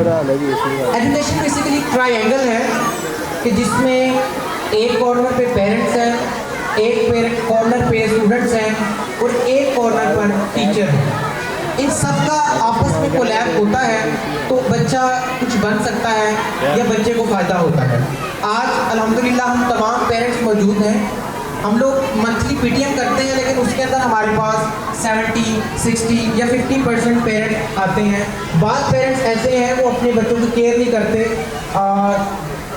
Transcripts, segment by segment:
Education basically triangle है कि जिसमें एक कॉर्नर पे पेरेंट्स हैं, एक कॉर्नर पे स्टूडेंट्स हैं और एक कॉर्नर पर टीचर है। इन सब का आपस में कोलैब होता है तो बच्चा कुछ बन सकता है या बच्चे को फ़ायदा होता है। आज अल्हम्दुलिल्लाह हम तमाम पेरेंट्स मौजूद हैं। हम लोग मंथली पीटीएम करते हैं लेकिन उसके अंदर हमारे पास 70, 60 या 50% पेरेंट्स आते हैं। बाद पेरेंट्स ऐसे हैं वो अपने बच्चों की केयर नहीं करते।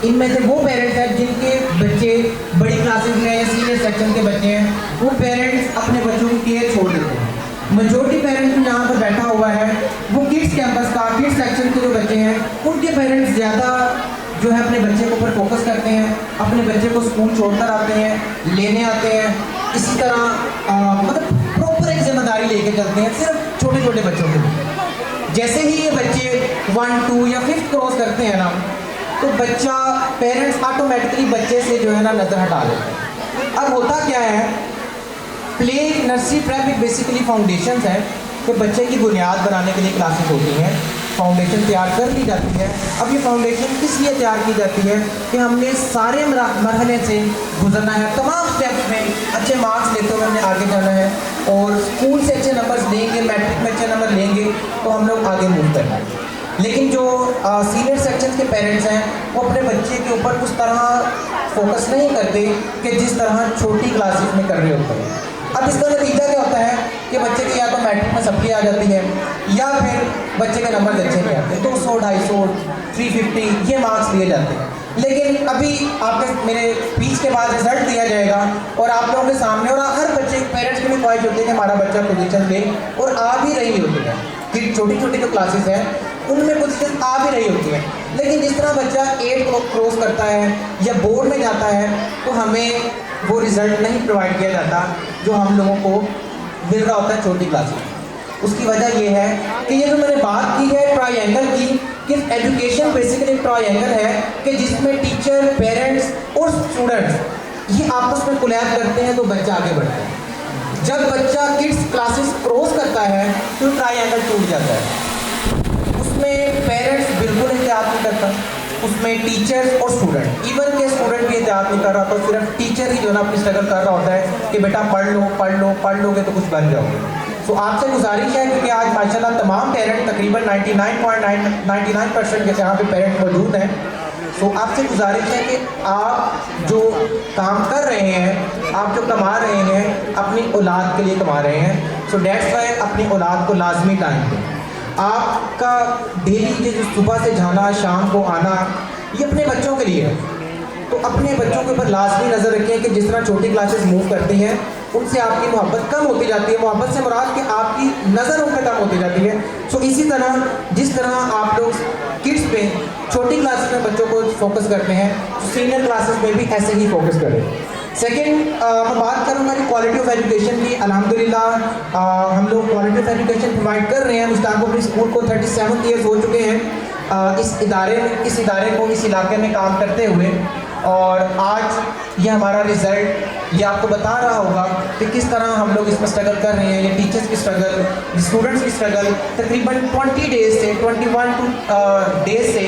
इनमें से वो पेरेंट्स हैं जिनके बच्चे बड़ी क्लासेस में या सीनियर सेक्शन के बच्चे हैं, वो पेरेंट्स अपने बच्चों की केयर छोड़ देते हैं। मेजोरिटी पेरेंट्स यहाँ पर बैठा हुआ है वो किड्स कैंपस का, किड्स सेक्शन के जो बच्चे हैं उनके पेरेंट्स ज़्यादा जो है अपने बच्चे के ऊपर फोकस करते हैं, अपने बच्चे को स्कूल छोड़कर आते हैं, लेने आते हैं। इसी तरह मतलब प्रॉपर एक जिम्मेदारी लेके चलते हैं सिर्फ छोटे छोटे बच्चों के लिए। जैसे ही ये बच्चे 1, 2 या 5th क्रॉस करते हैं ना तो बच्चा पेरेंट्स ऑटोमेटिकली बच्चे से जो है ना नज़र हटा लेते हैं। अब होता क्या है, प्ले नर्सरी प्रेप एक बेसिकली फाउंडेशन है कि बच्चे की बुनियाद बनाने के लिए क्लासेस होती हैं, फाउंडेशन तैयार कर ली जाती है। अब ये फाउंडेशन किस लिए तैयार की जाती है कि हमने सारे मरहले से गुजरना है, तमाम स्टेप्स में अच्छे मार्क्स लेते हुए हमने आगे जाना है और स्कूल से अच्छे नंबर्स लेंगे, मैट्रिक में अच्छे नंबर लेंगे तो हम लोग आगे मूव करना है। लेकिन जो सीनियर सेक्शन के पेरेंट्स हैं वो अपने बच्चे के ऊपर उस तरह फोकस नहीं करते कि जिस तरह छोटी क्लासेस में कर रहे होते हैं। अब इसका नतीजा क्या होता है कि बच्चे की या तो मैट्रिक में सप्ली आ जाती है या फिर बच्चे के नंबर अच्छे नहीं आते, 200, 250, 350 ये मार्क्स दिए जाते हैं। लेकिन अभी आपके मेरे स्पीच के बाद रिजल्ट दिया जाएगा और आप लोगों के सामने, और हर बच्चे पेरेंट्स की भी ख्वाहिश होती है कि हमारा बच्चा पोजीशन ले, और आ भी रही होती है कि छोटी छोटी जो क्लासेस हैं उनमें पोजीशन आ भी रही होती है। लेकिन जिस तरह बच्चा 8 को क्रॉस करता है या बोर्ड में जाता है तो हमें वो रिज़ल्ट नहीं प्रोवाइड किया जाता जो हम लोगों को मिल रहा होता है छोटी क्लासेस। उसकी वजह ये है कि ये जो मैंने बात की है ट्रायंगल की, कि एजुकेशन बेसिकली ट्रायंगल है कि जिसमें टीचर, पेरेंट्स और स्टूडेंट्स ये आपस में कोलैब करते हैं तो बच्चा आगे बढ़ता है। जब बच्चा किड्स क्लासेस क्रॉस करता है तो ट्रायंगल टूट जाता है। उसमें पेरेंट्स बिल्कुल एहतियात नहीं करता, उसमें टीचर्स और स्टूडेंट, इवन के स्टूडेंट भी एहतियात नहीं कर रहा तो सिर्फ टीचर ही जो है ना अपनी स्ट्रगल कर रहा होता है कि बेटा पढ़ लोगे तो कुछ बन जाओगे। तो आपसे गुजारिश है क्योंकि आज माशाल्लाह तमाम पेरेंट तकरीबन 99.99% के यहाँ पे पेरेंट मौजूद हैं। तो आपसे गुजारिश है कि आप जो काम कर रहे हैं, आप जो कमा रहे हैं अपनी औलाद के लिए कमा रहे हैं। सो डेट्स वाई अपनी औलाद को लाजमी टाइम दें। आपका डेली जो सुबह से जाना शाम को आना ये अपने बच्चों के लिए है, तो अपने बच्चों के ऊपर लाजमी नज़र रखें कि जिस तरह छोटी क्लासेस मूव करती हैं उनसे आपकी मोहब्बत कम होती जाती है। मोहब्बत से मुराद कि आपकी नज़र उन पर कम होती जाती है। सो इसी तरह जिस तरह आप लोग किड्स पे छोटी क्लासेस में बच्चों को फोकस करते हैं तो सीनियर क्लासेस में भी ऐसे ही फोकस करें। सेकेंड मैं बात करूँगा कि क्वालिटी ऑफ एजुकेशन की। अल्हम्दुलिल्लाह हम लोग क्वालिटी ऑफ एजुकेशन प्रोवाइड कर रहे हैं। मुश्ताक पब्लिक स्कूल को 37 ईयर्स हो चुके हैं इस इदारे को इस इलाके में काम करते हुए, और आज ये हमारा रिज़ल्ट ये आपको बता रहा होगा कि किस तरह हम लोग इसमें स्ट्रगल कर रहे हैं। ये टीचर्स की स्ट्रगल, स्टूडेंट्स की स्ट्रगल, तकरीबन 21 डेज से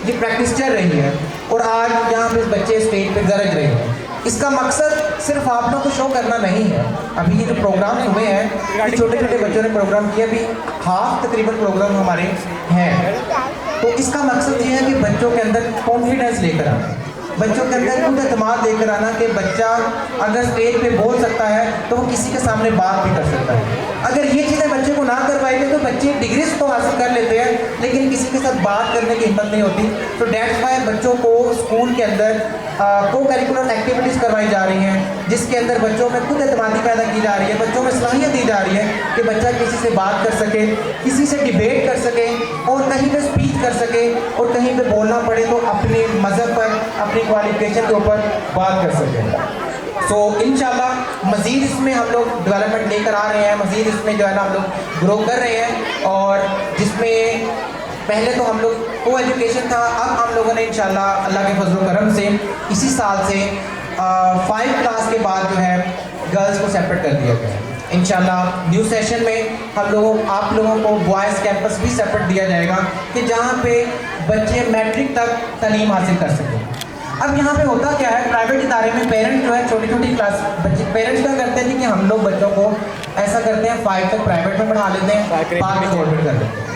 ये प्रैक्टिस चल रही है और आज यहाँ पे बच्चे स्टेज पे गरज रहे हैं। इसका मकसद सिर्फ आप लोग को शो करना नहीं है। अभी ये जो प्रोग्राम हुए हैं, छोटे छोटे बच्चों ने प्रोग्राम किया, अभी हाफ तकरीबन प्रोग्राम हमारे हैं, तो इसका मकसद ये है कि बच्चों के अंदर कॉन्फिडेंस लेकर आना, बच्चों के अंदर खुद एतमाद लेकर आना कि बच्चा अगर स्टेज पे बोल सकता है तो वो किसी के सामने बात भी कर सकता है। अगर ये चीज़ें बच्चे को ना कर पाएंगे तो बच्चे डिग्रीज तो हासिल कर लेते हैं लेकिन किसी के साथ बात करने की हिम्मत नहीं होती। तो डेट्स वाई बच्चों को स्कूल के अंदर को करिकुलर एक्टिविटीज़ करवाई जा रही हैं जिसके अंदर बच्चों में खुद एतमादी पैदा की जा रही है, बच्चों में सलाहियत दी जा रही है कि बच्चा किसी से बात कर सके, किसी से डिबेट कर सके और कहीं पर स्पीच कर सके और कहीं पर बोलना पड़े तो अपने मज़हब पर, अपनी क्वालिफिकेशन के ऊपर बात कर सके। सो इंशाल्लाह मज़ीद इसमें हम लोग डेवलपमेंट लेकर आ रहे हैं, मज़ीद इसमें जो है ना हम लोग ग्रो कर रहे हैं, और जिसमें पहले तो हम लोग को एजुकेशन था, अब हम लोगों ने इंशाल्लाह अल्लाह के फजल करम से इसी साल से 5 क्लास के बाद जो है गर्ल्स को सेपरेट कर दिया गया है। इंशाल्लाह न्यू सेशन में आप लोगों को बॉयज़ कैंपस भी सेपरेट दिया जाएगा कि जहाँ पे बच्चे मैट्रिक तक तालीम हासिल कर सकें। अब यहाँ पे होता क्या है, प्राइवेट इदारे में पेरेंट्स जो है छोटी छोटी क्लास बच्चे पेरेंट्स क्या करते हैं कि हम लोग बच्चों को ऐसा करते हैं 5 तक प्राइवेट में पढ़ा लेते हैं, बाद में गवर्नमेंट कर लेते हैं,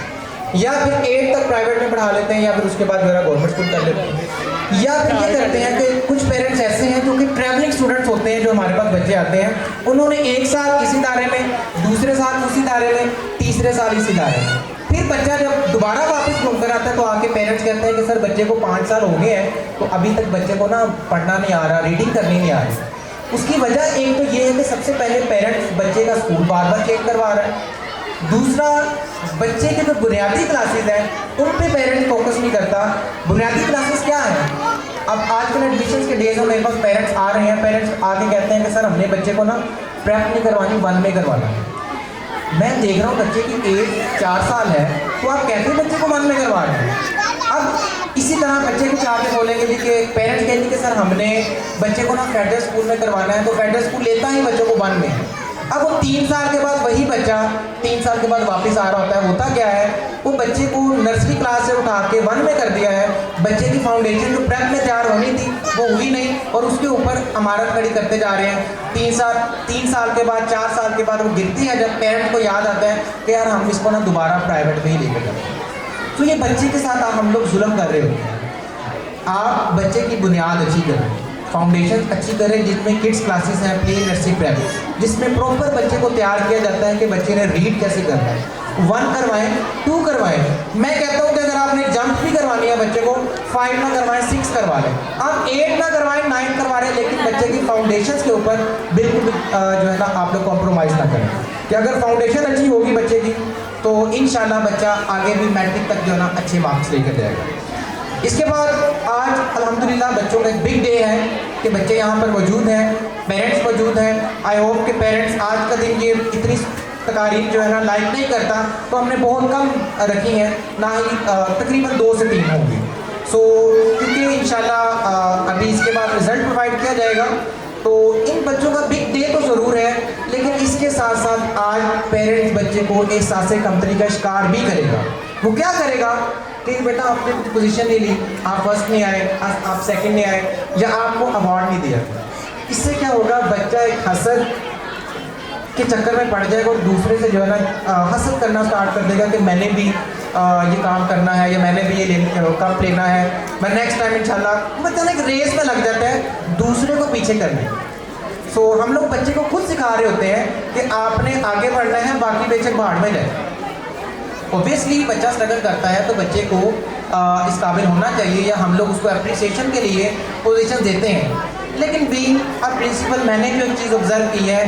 या फिर 8 तक प्राइवेट में पढ़ा लेते हैं, या फिर उसके बाद जो है गवर्नमेंट स्कूल कर लेते हैं। या फिर ये करते हैं कि कुछ पेरेंट्स ऐसे हैं जो कि ट्रैवलिंग स्टूडेंट्स होते हैं, जो हमारे पास बच्चे आते हैं, उन्होंने 1 साल इस इदारे में, दूसरे साल उस इदारे में, तीसरे साल इस इदारे में, फिर बच्चा जब दोबारा वापस घूम कर आता है तो आके पेरेंट्स कहते हैं कि सर बच्चे को 5 साल हो गए हैं तो अभी तक बच्चे को ना पढ़ना नहीं आ रहा, रीडिंग करनी नहीं आ रही। उसकी वजह एक तो ये है कि सबसे पहले पेरेंट्स बच्चे का स्कूल बार बार चेंज करवा रहा है, दूसरा बच्चे के जो बुनियादी क्लासेस हैं उन पे पेरेंट्स फोकस नहीं करता। बुनियादी क्लासेस क्या है, अब आजकल एडमिशन के डेज में मेरे पास पेरेंट्स आ रहे हैं, पेरेंट्स आके कहते हैं कि सर हमने बच्चे को ना प्रेप नहीं करवानी, 1 में करवाना है। मैं देख रहा हूँ बच्चे की एज 4 साल है तो आप कहते हैं बच्चे को 1 में करवा रहे हैं। अब इसी तरह बच्चे को आके बोलेंगे कि पेरेंट्स कहेंगे कि सर हमने बच्चे को ना फेडरल स्कूल में करवाना है, तो फेडरल स्कूल लेता ही बच्चों को 1 में। अब वो 3 साल के बाद वही बच्चा 3 साल के बाद वापस आ रहा होता है, होता क्या है वो बच्चे को नर्सरी क्लास से उठा के 1 में कर दिया है, बच्चे की फाउंडेशन जो प्रेप में तैयार होनी थी वो हुई नहीं और उसके ऊपर इमारत खड़ी करते जा रहे हैं। 3 साल के बाद 4 साल के बाद वो गिरती है, जब पेरेंट्स को याद आता है कि यार हम इसको ना दोबारा प्राइवेट में ही लेकर जाते हैं। तो ये बच्चे के साथ हम लोग जुल्म कर रहे होते हैं। आप बच्चे की बुनियाद अच्छी करें, फाउंडेशन अच्छी करें, जिसमें किड्स क्लासेस हैं, प्ले नर्सरी प्रेप, जिसमें प्रॉपर बच्चे को तैयार किया जाता है कि बच्चे ने रीड कैसे करना है। 1 करवाएं, 2 करवाएं। मैं कहता हूँ कि अगर आपने जंप भी करवानी है बच्चे को 5 ना करवाएं, 6 करवा लें, आप 8 ना करवाएं, 9 करवा लें, लेकिन बच्चे की फाउंडेशन के ऊपर बिल्कुल जो है ना आप लोग कॉम्प्रोमाइज़ ना करें कि अगर फाउंडेशन अच्छी होगी बच्चे की तो इंशाल्लाह बच्चा आगे भी मैट्रिक तक जो है ना अच्छे मार्क्स लेकर जाएगा। इसके बाद आज अल्हम्दुलिल्लाह बच्चों का एक बिग डे है कि बच्चे यहाँ पर मौजूद हैं, पेरेंट्स मौजूद हैं। आई होप कि पेरेंट्स आज का दिन ये इतनी तकारीब जो है ना लाइक नहीं करता, तो हमने बहुत कम रखी हैं, ना ही तकरीबन 2 से 3 होंगी। सो क्योंकि इंशाल्लाह अभी इसके बाद रिज़ल्ट प्रोवाइड किया जाएगा, तो इन बच्चों का बिग डे तो ज़रूर है, लेकिन इसके साथ साथ आज पेरेंट्स बच्चे को एहसास कमतरी का शिकार भी करेगा। वो क्या करेगा कि बेटा आपने पोजीशन नहीं ली, आप फर्स्ट नहीं आए, आप सेकंड नहीं आए, या आपको अवार्ड नहीं दिया। इससे क्या होगा, बच्चा एक हसद के चक्कर में पड़ जाएगा और दूसरे से जो है ना हसद करना स्टार्ट कर देगा कि मैंने भी ये काम करना है, या मैंने भी ये कप लेना है, मैं नेक्स्ट टाइम इंशाल्लाह। बच्चा ना एक रेस में लग जाता है दूसरे को पीछे करने। सो हम लोग बच्चे को खुद सिखा रहे होते हैं कि आपने आगे बढ़ना है, बाकी बेचक भाड़ में जाए। ऑब्वियसली बच्चा स्ट्रगल करता है तो बच्चे को इस काबिल होना चाहिए, या हम लोग उसको अप्रिसिएशन के लिए पोजीशन देते हैं। लेकिन बीइंग अ प्रिंसिपल मैंने जो एक चीज़ ऑब्जर्व की है,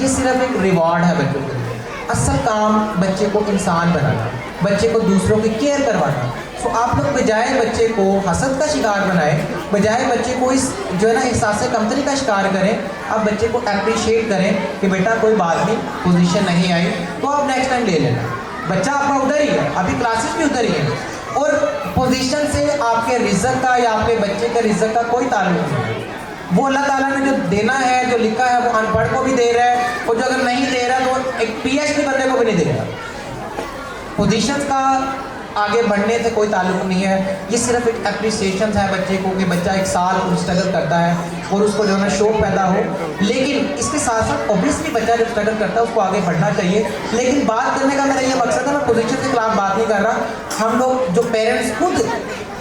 ये सिर्फ एक रिवॉर्ड है बच्चों के लिए। असल काम बच्चे को इंसान बनाना, बच्चे को दूसरों की केयर करवाना। सो आप लोग बजाय बच्चे को हसद का शिकार बनाएं, बजाय बच्चे को इस जो है ना एहसास कमतरी का शिकार करें, आप बच्चे को अप्रिशिएट करें कि बेटा कोई बात नहीं, पोजीशन नहीं आई तो आप नेक्स्ट टाइम ले लेना। बच्चा आपका उधर ही है, अभी क्लासेस भी उधर ही है, और पोजीशन से आपके रिज़्क़ का या आपके बच्चे के रिज़्क़ का कोई ताल्लुक नहीं है। वो अल्लाह ताला ने जो देना है, जो लिखा है, वो अनपढ़ को भी दे रहा है, और जो अगर नहीं दे रहा तो एक PhD बंदे को भी नहीं दे रहा। पोजीशन का आगे बढ़ने से कोई ताल्लुक नहीं है, ये सिर्फ एक अप्रिसिएशन है बच्चे को कि बच्चा 1 साल स्ट्रगल करता है और उसको जो है ना शौक पैदा हो। लेकिन इसके साथ साथ ऑब्वियसली बच्चा जब स्ट्रगल करता है उसको आगे बढ़ना चाहिए। लेकिन बात करने का मेरा ये मकसद है, मैं पोजीशन के खिलाफ बात नहीं कर रहा। हम लोग जो पेरेंट्स खुद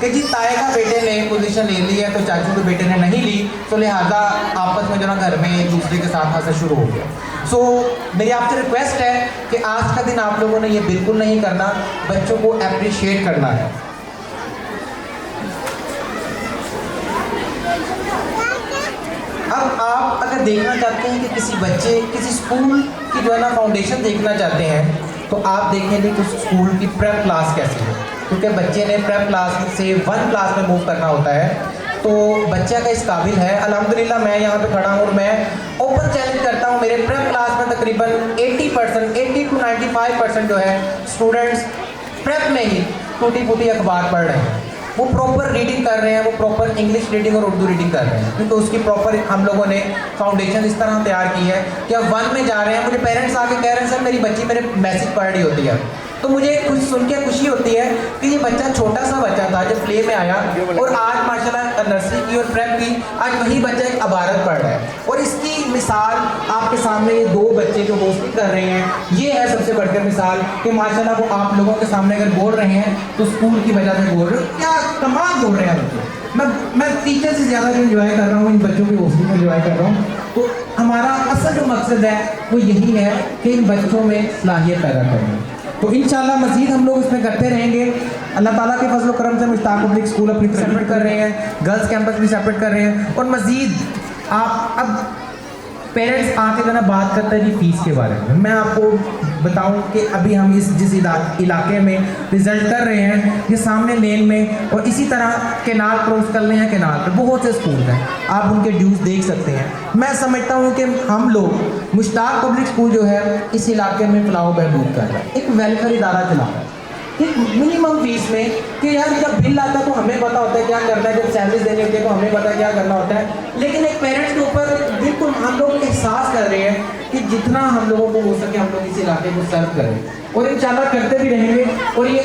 कि जी ताए का बेटे ने पोजीशन ले ली है तो चाचू के बेटे ने नहीं ली, तो लिहाजा आपस में जो ना घर में एक दूसरे के साथ हंसा शुरू हो गया। सो मेरी आपसे रिक्वेस्ट है कि आज का दिन आप लोगों ने ये बिल्कुल नहीं करना, बच्चों को अप्रिशिएट करना है। अब आप अगर देखना चाहते हैं कि किसी बच्चे किसी स्कूल की जो है ना फाउंडेशन देखना चाहते हैं, तो आप देखेंगे कि उस स्कूल की प्रेप क्लास कैसी है, क्योंकि बच्चे ने प्रेप क्लास से 1 क्लास में मूव करना होता है। तो बच्चा का इस काबिल है। अल्हम्दुलिल्लाह मैं यहाँ पे खड़ा हूँ और मैं ओपन चैलेंज करता हूँ, मेरे प्रेप क्लास में तकरीबन 80% 80 to 95% जो है स्टूडेंट्स प्रेप में ही टूटी फूटी अखबार पढ़ रहे हैं। वो प्रॉपर रीडिंग कर रहे हैं, वो प्रॉपर इंग्लिश रीडिंग और उर्दू रीडिंग कर रहे हैं, क्योंकि उसकी प्रॉपर हम लोगों ने फाउंडेशन इस तरह तैयार की है कि अब 1 में जा रहे हैं, मुझे पेरेंट्स आके कह रहे हैं सर मेरी बच्ची मेरे मैसेज पढ़ रही होती है, तो मुझे कुछ सुन के खुशी होती है कि ये बच्चा छोटा सा बच्चा था जब प्ले में आया और आज माशाल्लाह नर्सरी की और प्रेप की, आज वही बच्चा एक अबारत पढ़ रहा है। और इसकी मिसाल आपके सामने ये 2 बच्चे जो होस्टिंग कर रहे हैं, ये है सबसे बढ़कर मिसाल कि माशाल्लाह वो आप लोगों के सामने अगर बोल रहे हैं तो स्कूल की वजह से बोल रहे हो, क्या कमाल बोल रहे हैं बच्चे। मैं टीचर से ज़्यादा जो इन्जॉय कर रहा हूँ, इन बच्चों की होस्टिंग में इन्जॉय कर रहा हूँ। तो हमारा असल जो मकसद है वो यही है कि इन बच्चों में सलाहियत पैदा करना। तो इंशाल्लाह मज़ीद हम लोग इसमें करते रहेंगे। अल्लाह ताला के फजल करम से मुश्ताक पब्लिक स्कूल अपनी सेपरेट कर रहे हैं, गर्ल्स कैंपस भी सेपरेट कर रहे हैं, और मज़ीद आप अब पेरेंट्स आके जो ना बात करते हैं जी फीस के बारे में। मैं आपको बताऊं कि अभी हम जिस इलाके में रिजल्ट कर रहे हैं, ये सामने लेन में और इसी तरह केनाल क्रॉस कर लें या केनाल पे बहुत से स्कूल हैं, आप उनके ड्यूज़ देख सकते हैं। मैं समझता हूँ कि हम लोग मुश्ताक पब्लिक स्कूल जो है इस इलाके में फलाह बहबूद कर रहा है, एक वेलफेयर इदारा चला रहा है, एक मिनिमम फीस में कि यार जब बिल आता है तो हमें पता होता है क्या करना है, जब सैलरीज देनी होती है तो हमें पता है क्या करना होता है, लेकिन एक पेरेंट्स के ऊपर बिल्कुल हम लोग एहसास कर रहे हैं कि जितना हम लोगों को हो सके हम लोग इस इलाके को सर्व करें और इंशाल्लाह करते भी रहेंगे। और ये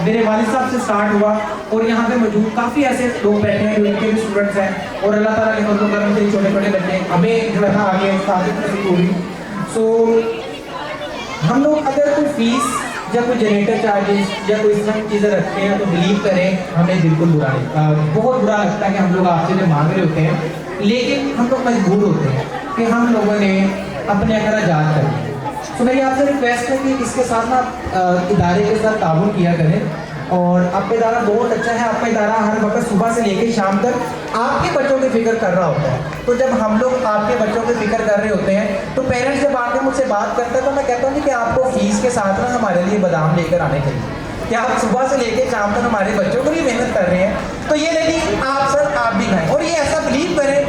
मेरे वालिद साहब से स्टार्ट हुआ और यहाँ पे मौजूद काफ़ी ऐसे लोग बैठे हैं जो इनके भी स्टूडेंट्स हैं और अल्लाह ताला के फजल करम से छोटे छोटे बच्चे हमें जो है ना आगे पूरी। सो हम लोग अगर कोई फीस या कोई जनरेटर चार्जेस या कोई इस तरह की चीज़ें रखते हैं तो बिलीव करें हमें बिल्कुल बुरा नहीं, बहुत बुरा लगता है कि हम लोग आपसे जो मांग रहे होते हैं, लेकिन हम लोग मजबूर होते हैं कि हम लोगों ने अपने अखराजात करने। तो मेरी आपसे रिक्वेस्ट है कि इसके साथ ना इदारे के साथ ताउन किया करें, और आपका इदारा बहुत अच्छा है, आपका इदारा हर वक्त सुबह से लेकर शाम तक आपके बच्चों की फिक्र कर रहा होता है। तो जब हम लोग आपके बच्चों की फिक्र कर रहे होते हैं तो पेरेंट्स जब आके मुझसे बात करते हैं तो मैं कहता हूँ कि आपको फीस के साथ ना हमारे लिए बादाम लेकर आने चाहिए कि आप सुबह से लेकर शाम तक हमारे बच्चों के लिए मेहनत कर रहे हैं, तो ये नहीं आप सर आप भी खाएँ। और ये ऐसा बिलीव करें,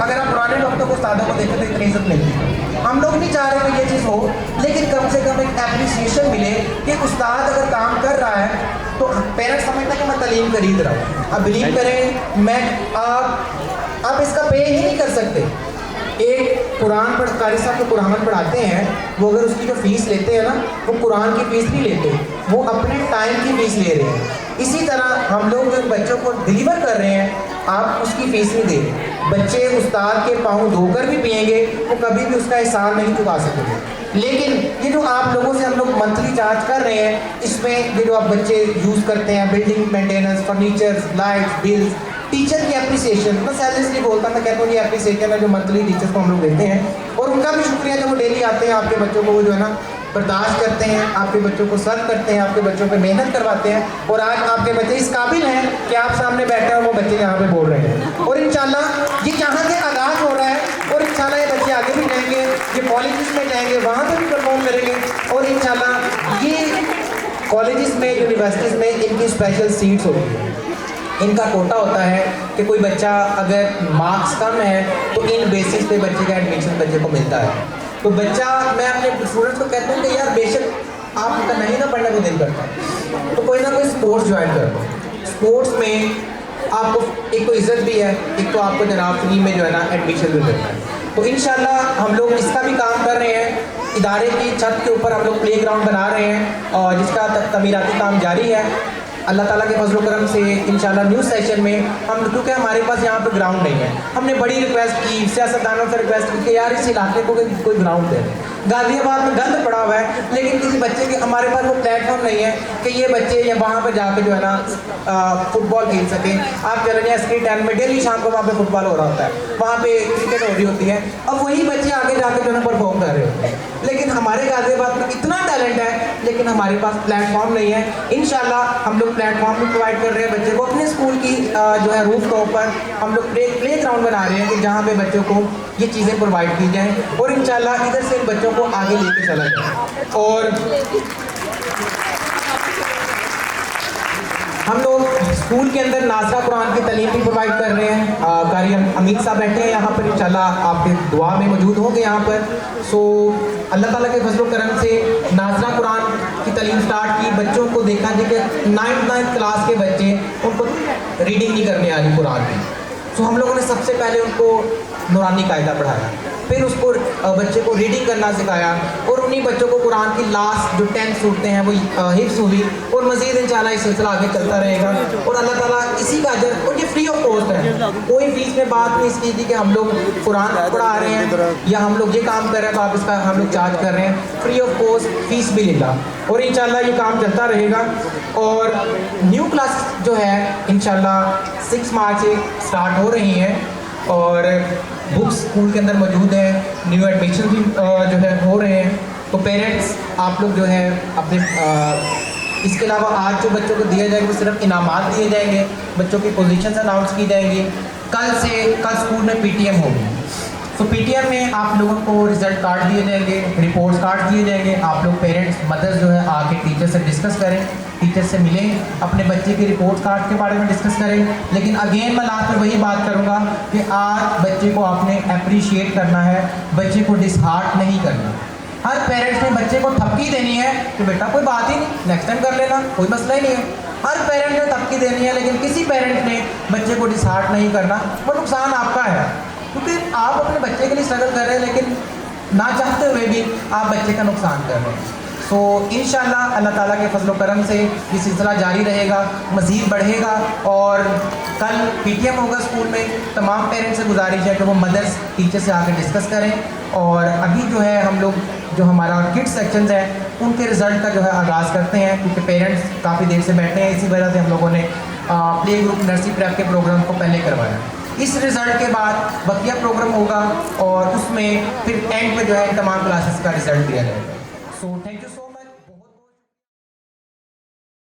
अगर आप पुराने डॉक्टर को उस्तादों को देखें तो इतनी इज्जत मिलती है। हम लोग नहीं चाह रहे कि ये चीज़ हो, लेकिन कम से कम एक एप्रिसिएशन मिले कि उस्ताद अगर काम कर रहा है तो पेरेंट्स समझता है कि मैं तालीम खरीद रहा हूँ। अब बिलीव करें, मैं आप इसका पे ही नहीं कर सकते। एक कुरान पढ़ कारी साहब जो कुरान पढ़ाते हैं वो अगर उसकी जो फीस लेते हैं ना, वो कुरान की फीस नहीं लेते, वो अपने टाइम की फीस ले रहे हैं। इसी तरह हम लोग जो बच्चों को डिलीवर कर रहे हैं आप उसकी फीस नहीं दे रहे। बच्चे उस्ताद के पाँव धोकर भी पिएंगे, वो कभी भी उसका एहसान नहीं चुका सकेंगे। लेकिन ये जो आप लोगों से हम लोग मंथली चार्ज कर रहे हैं, इसमें ये जो आप बच्चे यूज़ करते हैं, building maintenance, furnitures, lights, bills, teacher की एप्रिसिएशन, मैं सैलरीज नहीं बोलता, मैं कहता हूँ ये एप्रिसिएशन है जो मंथली टीचर्स को हम लोग देते हैं, और उनका भी शुक्रिया जब वो डेली आते हैं आपके बच्चों को वो जो है ना बर्दाश्त करते हैं, आपके बच्चों को सर्व करते हैं, आपके बच्चों पे मेहनत करवाते हैं, और आज आपके बच्चे इस काबिल हैं कि आप सामने बैठे हैं और वो बच्चे यहाँ पे बोल रहे हैं। और इंशाल्लाह ये यहाँ से आगाज़ हो रहा है और इंशाल्लाह ये बच्चे आगे भी जाएंगे, ये कॉलेजेस में जाएंगे, वहाँ पर भी परफॉर्म करेंगे, और इंशाल्लाह ये कॉलेजेस में, यूनिवर्सिटीज़ में इनकी स्पेशल सीट्स होती हैं। इनका कोटा होता है कि कोई बच्चा अगर मार्क्स कम है तो इन बेसिस पे बच्चे का एडमिशन बच्चे को मिलता है। तो बच्चा, मैं अपने स्टूडेंट्स को कहता हूँ कि यार बेशक आपका नहीं ना पढ़ने को दिल करता तो कोई ना कोई स्पोर्ट्स ज्वाइन कर दो। स्पोर्ट्स में आपको एक तो इज्जत भी है, एक तो आपको जनाब फ्री में जो है ना एडमिशन भी मिलता है। तो इंशाल्लाह हम लोग इसका भी काम कर रहे हैं। इदारे की छत के ऊपर हम लोग प्ले ग्राउंड बना रहे हैं और जिसका तमीराती काम जारी है। अल्लाह ताला के फजल करम से इंशाल्लाह न्यू सेशन में हम, क्योंकि हमारे पास यहाँ पे ग्राउंड नहीं है, हमने बड़ी रिक्वेस्ट की, सियासतदानों से रिक्वेस्ट की कि यार इस इलाके को कोई ग्राउंड दे दें। गाजियाबाद में गंद पड़ा हुआ है, लेकिन किसी बच्चे के, हमारे पास वो प्लेटफॉर्म नहीं है कि ये बच्चे या वहाँ पर जाके जो है ना फुटबॉल खेल सकें। आप चले जाए स्क्रीन टाइम में, डेली शाम को वहाँ पे फुटबॉल हो रहा होता है, वहाँ पे क्रिकेट हो रही होती है, अब वही बच्चे आगे जाके जो है ना परफॉर्म कर रहे होते हैं। लेकिन हमारे गाजियाबाद में इतना टैलेंट है, लेकिन हमारे पास प्लेटफॉर्म नहीं है। इंशाल्लाह हम लोग प्लेटफॉर्म भी प्रोवाइड कर रहे हैं बच्चे को। अपने स्कूल की जो है रूफ टॉप पर हम लोग प्ले ग्राउंड बना रहे हैं कि जहाँ पे बच्चों को ये चीज़ें प्रोवाइड की जाएँ, और इंशाल्लाह इधर से इन बच्चों को आगे लेके चला जाए। और हम लोग स्कूल के अंदर नाज़रा कुरान की तालीम भी प्रोवाइड कर रहे हैं। कारी अमीर साहब बैठे हैं यहाँ पर, इंशाल्लाह आपके दुआ में मौजूद होंगे यहाँ पर। सो अल्लाह ताला के फजल करम से नाज़रा कुरान की तालीम स्टार्ट की। बच्चों को देखा जी कि 9th क्लास के बच्चे, उनको रीडिंग नहीं करने आ रही कुरान की। सो हम लोगों ने सबसे पहले उनको नूरानी कायदा पढ़ाया, फिर उसको बच्चे को रीडिंग करना सिखाया, और उन्हीं बच्चों को कुरान की लास्ट जो 10 सूरतें हैं वो हिफ्ज़ हुई, और मज़ीद इंशाल्लाह ये सिलसिला आगे चलता रहेगा। और अल्लाह ताला इसी का अजर, और ये फ्री ऑफ कॉस्ट है, कोई फीस में बात नहीं इसकी थी कि हम लोग कुरान पढ़ा रहे हैं या हम लोग ये काम कर रहे हैं तो आप इसका हम लोग चार्ज कर रहे हैं। फ्री ऑफ कॉस्ट, फीस भी लेगा, और इंशाल्लाह ये काम चलता रहेगा। और न्यू क्लास जो है इंशाल्लाह 6 मार्च से स्टार्ट हो रही हैं, और बुक्स स्कूल के अंदर मौजूद है, न्यू एडमिशन भी जो है हो रहे हैं। तो पेरेंट्स आप लोग जो है अपने इसके अलावा आज जो बच्चों को दिया जाएगा वो सिर्फ इनामात दिए जाएंगे, बच्चों की पोजीशंस अनाउंस की जाएंगी। कल स्कूल में पीटीएम होगी। तो पीटीएम में आप लोगों को रिजल्ट कार्ड दिए जाएंगे, रिपोर्ट कार्ड दिए जाएंगे। आप लोग पेरेंट्स, मदर्स जो है आके टीचर से डिस्कस करें, टीचर से मिलें, अपने बच्चे के रिपोर्ट कार्ड के बारे में डिस्कस करें। लेकिन अगेन मैं लास्ट में वही बात करूँगा कि आज बच्चे को आपने अप्रिशिएट करना है, बच्चे को डिसहार्ट नहीं करना। हर पेरेंट्स ने बच्चे को थपकी देनी है कि बेटा कोई बात ही नहीं, नेक्स्ट टाइम कर लेना, कोई मसला ही नहीं है। हर पेरेंट ने थपकी देनी है, लेकिन किसी पेरेंट्स ने बच्चे को डिसहार्ट नहीं करना। वो नुकसान आपका है, क्योंकि आप अपने बच्चे के लिए स्ट्रगल कर रहे हैं, लेकिन ना चाहते हुए भी आप बच्चे का नुकसान कर रहे हैं। सो इंशाल्लाह अल्लाह ताला के फजल करम से ये सिलसिला जारी रहेगा, मज़ीद बढ़ेगा। और कल पीटीएम होगा स्कूल में। तमाम पेरेंट्स से गुजारिश है कि वो मदर्स टीचर से आकर डिस्कस करें। और अभी जो है हम लोग जो हमारा किड्स सेक्शंस है उनके रिज़ल्ट का जो है आगाज़ करते हैं, क्योंकि पेरेंट्स काफ़ी देर से बैठे हैं। इसी वजह से हम लोगों ने प्ले ग्रुप नर्सरी प्रेप के प्रोग्राम को पहले करवाया। इस रिज़ल्ट के बाद बकिया प्रोग्राम होगा, और उसमें फिर एंड में जो है तमाम क्लासेस का रिज़ल्ट दिया जाएगा। So thank you so